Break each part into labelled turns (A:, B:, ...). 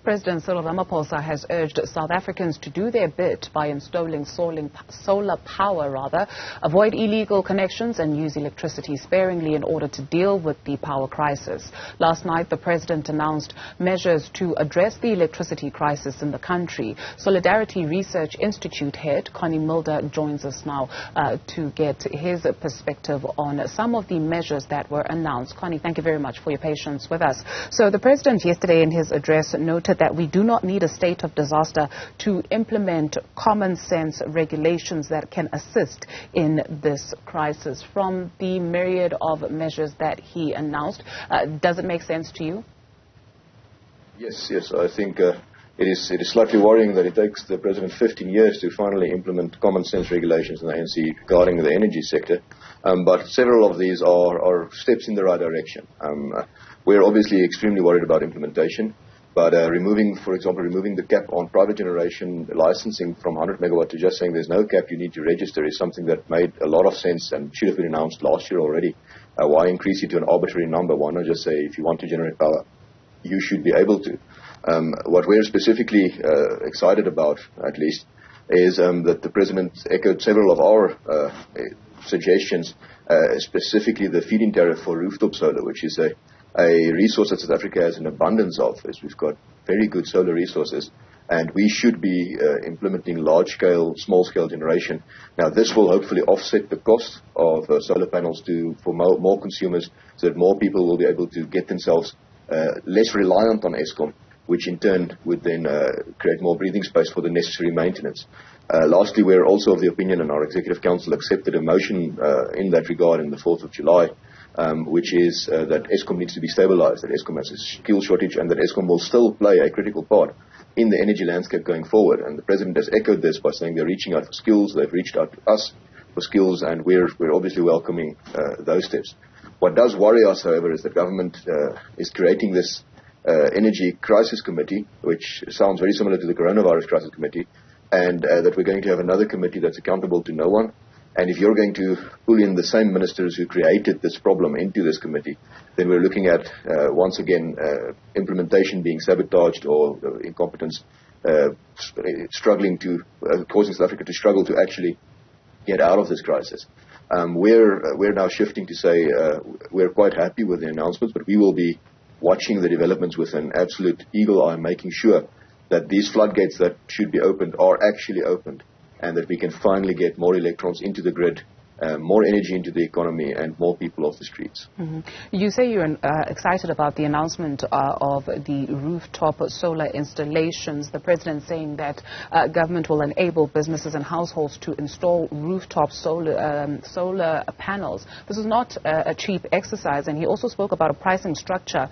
A: President Cyril Ramaphosa has urged South Africans to do their bit by installing solar power, avoid illegal connections and use electricity sparingly in order to deal with the power crisis. Last night, the president announced measures to address the electricity crisis in the country. Solidarity Research Institute head Connie Mulder joins us now to get his perspective on some of the measures that were announced. Connie, thank you very much for your patience with us. So the president yesterday in his address noted that we do not need a state of disaster to implement common sense regulations that can assist in this crisis. From the myriad of measures that he announced, does it make sense to you?
B: Yes. I think it is slightly worrying that it takes the president 15 years to finally implement common sense regulations in the ANC regarding the energy sector. But several of these are steps in the right direction. We're obviously extremely worried about implementation, but for example, removing the cap on private generation licensing from 100 megawatt to just saying there's no cap, you need to register, is something that made a lot of sense and should have been announced last year already. Why increase it to an arbitrary number? Why not just say if you want to generate power, you should be able to? What we're specifically excited about, at least, is that the president echoed several of our suggestions, specifically the feed-in tariff for rooftop solar, which is a resource that South Africa has an abundance of, as we've got very good solar resources, and we should be implementing large-scale, small-scale generation. Now, this will hopefully offset the cost of solar panels for more consumers, so that more people will be able to get themselves less reliant on Eskom, which in turn would then create more breathing space for the necessary maintenance. Lastly, we're also of the opinion, and our Executive Council accepted a motion in that regard in the 4th of July, which is that Eskom needs to be stabilized, that Eskom has a skill shortage, and that Eskom will still play a critical part in the energy landscape going forward. And the President has echoed this by saying they're reaching out for skills, they've reached out to us for skills, and we're obviously welcoming those steps. What does worry us, however, is that government is creating this Energy Crisis Committee, which sounds very similar to the Coronavirus Crisis Committee, and that we're going to have another committee that's accountable to no one. And if you're going to pull in the same ministers who created this problem into this committee, then we're looking at, once again, implementation being sabotaged or incompetence causing South Africa to struggle to actually get out of this crisis. We're now shifting to say we're quite happy with the announcements, but we will be watching the developments with an absolute eagle eye, making sure that these floodgates that should be opened are actually opened, and that we can finally get more electrons into the grid, more energy into the economy, and more people off the streets.
A: Mm-hmm. You say you're excited about the announcement of the rooftop solar installations. The president saying that government will enable businesses and households to install rooftop solar panels. This is not a cheap exercise, and he also spoke about a pricing structure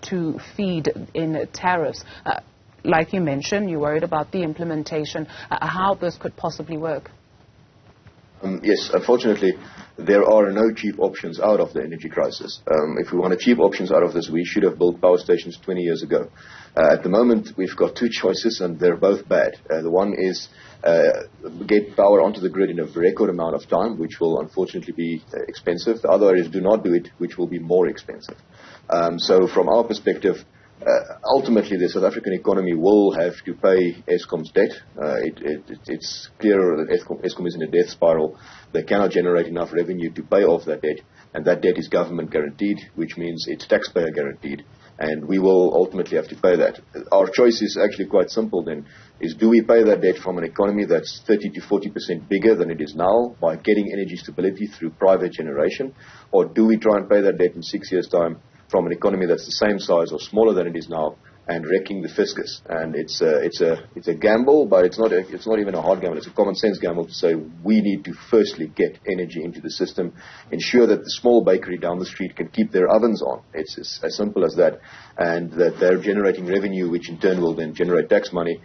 A: to feed in tariffs. Like you mentioned, you're worried about the implementation, how this could possibly work.
B: Yes, unfortunately, there are no cheap options out of the energy crisis. If we wanted cheap options out of this, we should have built power stations 20 years ago. At the moment, we've got two choices, and they're both bad. The one is get power onto the grid in a record amount of time, which will unfortunately be expensive. The other is do not do it, which will be more expensive. So from our perspective, ultimately, the South African economy will have to pay Eskom's debt. It's clear that Eskom is in a death spiral. They cannot generate enough revenue to pay off that debt, and that debt is government guaranteed, which means it's taxpayer guaranteed, and we will ultimately have to pay that. Our choice is actually quite simple then, is do we pay that debt from an economy that's 30 to 40% bigger than it is now by getting energy stability through private generation, or do we try and pay that debt in 6 years' time from an economy that's the same size or smaller than it is now, and wrecking the fiscus? And it's a gamble, but it's not even a hard gamble. It's a common sense gamble to say we need to firstly get energy into the system, ensure that the small bakery down the street can keep their ovens on. It's as simple as that, and that they're generating revenue, which in turn will then generate tax money,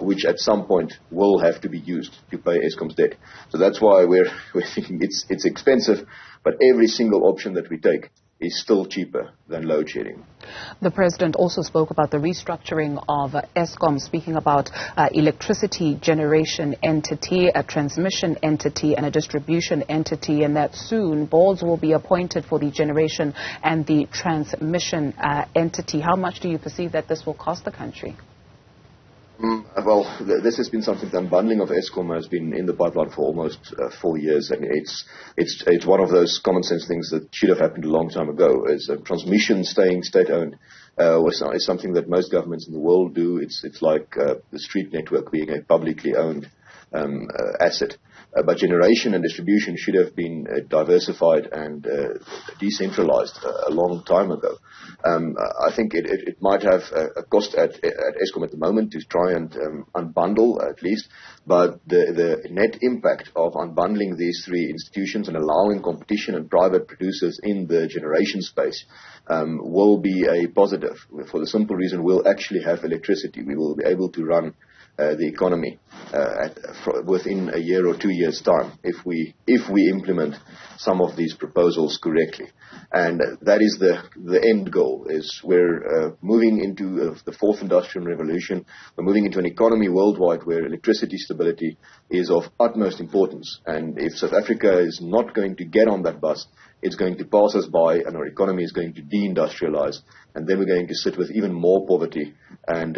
B: which at some point will have to be used to pay Eskom's debt. So that's why we're thinking it's expensive, but every single option that we take is still cheaper than load shedding.
A: The President also spoke about the restructuring of Eskom, speaking about electricity generation entity, a transmission entity and a distribution entity, and that soon boards will be appointed for the generation and the transmission entity. How much do you perceive that this will cost the country?
B: Well, this has been something. The unbundling of Eskom has been in the pipeline for almost 4 years, and it's one of those common sense things that should have happened a long time ago. As transmission staying state-owned is something that most governments in the world do. It's like the street network being a publicly owned asset. But generation and distribution should have been diversified and decentralized a long time ago. I think it might have a cost at Eskom at the moment to try and unbundle at least, but the net impact of unbundling these three institutions and allowing competition and private producers in the generation space will be a positive, for the simple reason we'll actually have electricity. We will be able to run the economy within a year or 2 years' time if we implement some of these proposals correctly. And that is the end goal. Is we're moving into the fourth industrial revolution. We're moving into an economy worldwide where electricity stability is of utmost importance. And if South Africa is not going to get on that bus, it's going to pass us by, and our economy is going to deindustrialize, and then we're going to sit with even more poverty and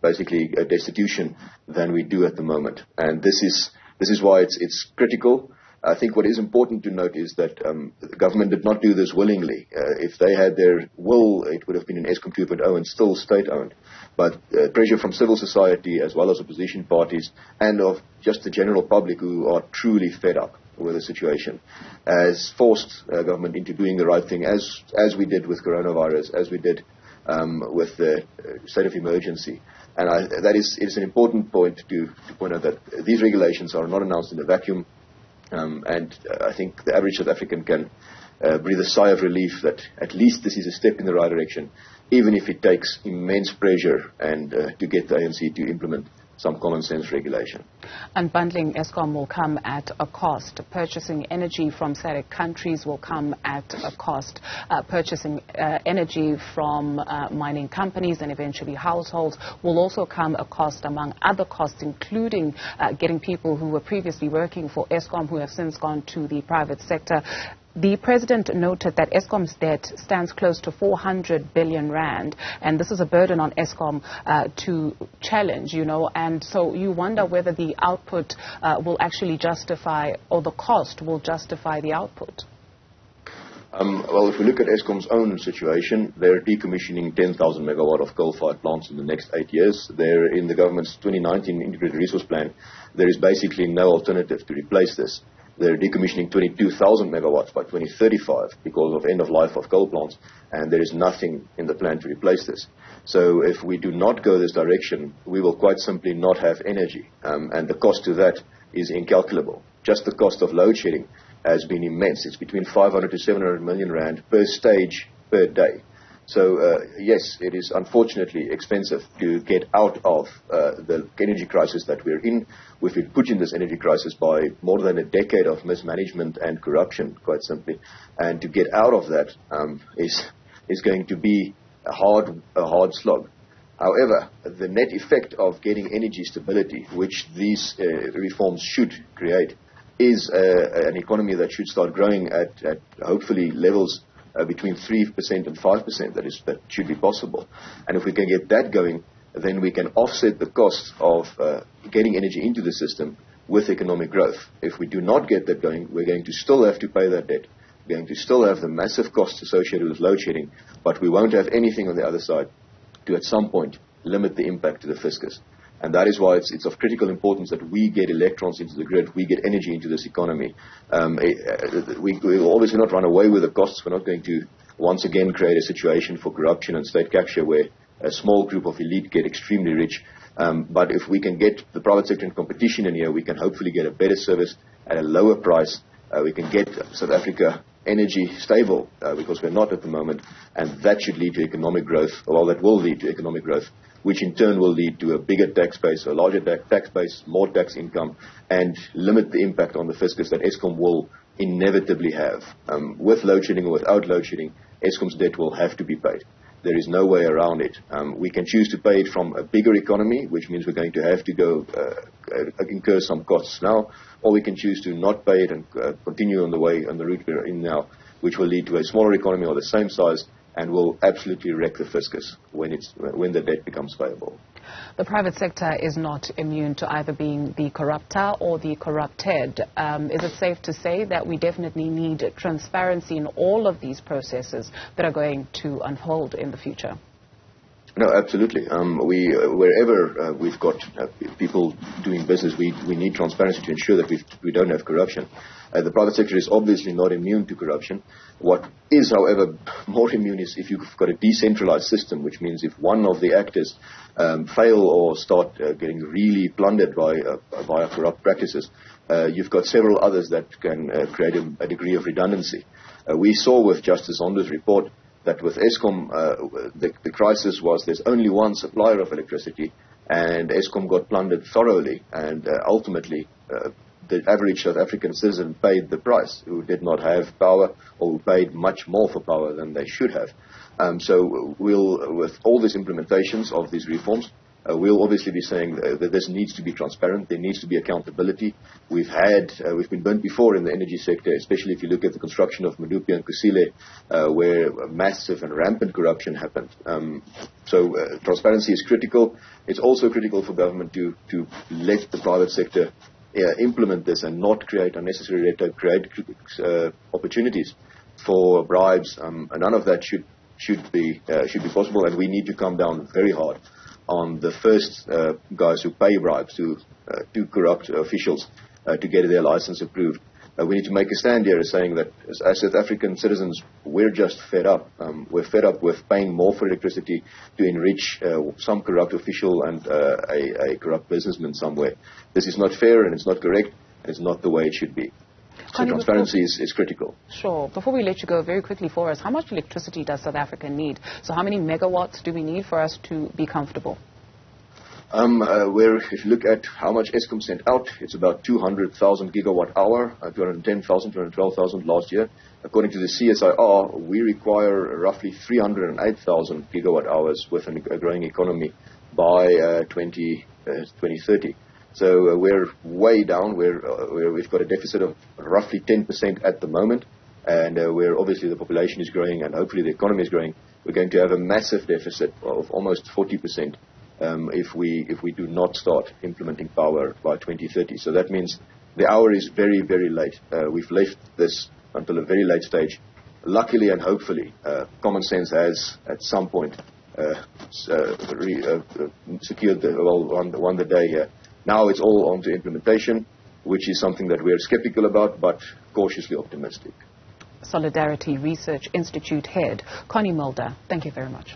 B: basically a destitution than we do at the moment. And this is why it's critical. I think what is important to note is that the government did not do this willingly. If they had their will, it would have been an Eskom 2.0 and still state-owned. But pressure from civil society as well as opposition parties and of just the general public who are truly fed up with the situation has forced government into doing the right thing, as we did with coronavirus, as we did with the state of emergency. And that is an important point to point out, that these regulations are not announced in a vacuum. And I think the average South African can breathe a sigh of relief that at least this is a step in the right direction, even if it takes immense pressure and to get the ANC to implement some common sense regulation.
A: Unbundling Eskom will come at a cost. Purchasing energy from SADC countries will come at a cost. Purchasing energy from mining companies and eventually households will also come at a cost, among other costs, including getting people who were previously working for Eskom who have since gone to the private sector. The President noted that Eskom's debt stands close to 400 billion rand, and this is a burden on Eskom to challenge, and so you wonder whether the output will actually justify, or the cost will justify the output.
B: Well, if we look at Eskom's own situation, they're decommissioning 10,000 megawatt of coal-fired plants in the next 8 years. They're in the government's 2019 Integrated Resource Plan. There is basically no alternative to replace this. They're decommissioning 22,000 megawatts by 2035 because of end of life of coal plants, and there is nothing in the plan to replace this. So if we do not go this direction, we will quite simply not have energy, and the cost to that is incalculable. Just the cost of load shedding has been immense. It's between 500 to 700 million rand per stage per day. So, yes, it is unfortunately expensive to get out of the energy crisis that we're in. We've been put in this energy crisis by more than a decade of mismanagement and corruption, quite simply. And to get out of that is going to be a hard slog. However, the net effect of getting energy stability, which these reforms should create, is an economy that should start growing at hopefully levels between 3% and 5%. That should be possible. And if we can get that going, then we can offset the cost of getting energy into the system with economic growth. If we do not get that going, we're going to still have to pay that debt. We're going to still have the massive costs associated with load shedding, but we won't have anything on the other side to at some point limit the impact to the fiscus. And that is why it's of critical importance that we get electrons into the grid, we get energy into this economy. We will obviously not run away with the costs. We're not going to once again create a situation for corruption and state capture where a small group of elite get extremely rich. But if we can get the private sector in competition in here, we can hopefully get a better service at a lower price. We can get South Africa energy stable, because we're not at the moment, and that should lead to economic growth, well, that will lead to economic growth, which in turn will lead to a bigger tax base, a larger tax base, more tax income, and limit the impact on the fiscus that Eskom will inevitably have. With load shedding or without load shedding, Eskom's debt will have to be paid. There is no way around it. We can choose to pay it from a bigger economy, which means we're going to have to go incur some costs now, or we can choose to not pay it and continue on the route we're in now, which will lead to a smaller economy or the same size and will absolutely wreck the fiscus when the debt becomes payable.
A: The private sector is not immune to either being the corrupter or the corrupted. Is it safe to say that we definitely need transparency in all of these processes that are going to unfold in the future?
B: No, absolutely. Wherever we've got people doing business, we need transparency to ensure that we don't have corruption. The private sector is obviously not immune to corruption. What is, however, more immune is if you've got a decentralized system, which means if one of the actors fail or start getting really plundered via corrupt practices, you've got several others that can create a degree of redundancy. We saw with Justice Onder's report that with Eskom, the crisis was there's only one supplier of electricity, and Eskom got plundered thoroughly, and ultimately the average South African citizen paid the price, who did not have power or who paid much more for power than they should have. So with all these implementations of these reforms, we'll obviously be saying that this needs to be transparent. There needs to be accountability. We've been burnt before in the energy sector, especially if you look at the construction of Medupi and Kusile, where massive and rampant corruption happened. So transparency is critical. It's also critical for government to let the private sector implement this and not create unnecessary red tape, create opportunities for bribes. None of that should be possible, and we need to come down very hard on the first guys who pay bribes to corrupt officials to get their license approved. We need to make a stand here as saying that as South African citizens, we're just fed up. We're fed up with paying more for electricity to enrich some corrupt official and a corrupt businessman somewhere. This is not fair, and it's not correct, and it's not the way it should be. So
A: Connie,
B: transparency is critical.
A: Sure. Before we let you go, very quickly for us, how much electricity does South Africa need? So how many megawatts do we need for us to be comfortable?
B: If you look at how much Eskom sent out, it's about 200,000 gigawatt hour, 210,000, 212,000 last year. According to the CSIR, we require roughly 308,000 gigawatt hours with a growing economy by 2030. So we're way down. We've got a deficit of roughly 10% at the moment, and where obviously the population is growing and hopefully the economy is growing, we're going to have a massive deficit of almost 40%. If we do not start implementing power by 2030. So that means the hour is very, very late. We've left this until a very late stage. Luckily and hopefully, common sense has at some point secured won the day here. Now it's all on to implementation, which is something that we're skeptical about, but cautiously optimistic.
A: Solidarity Research Institute Head, Connie Mulder, thank you very much.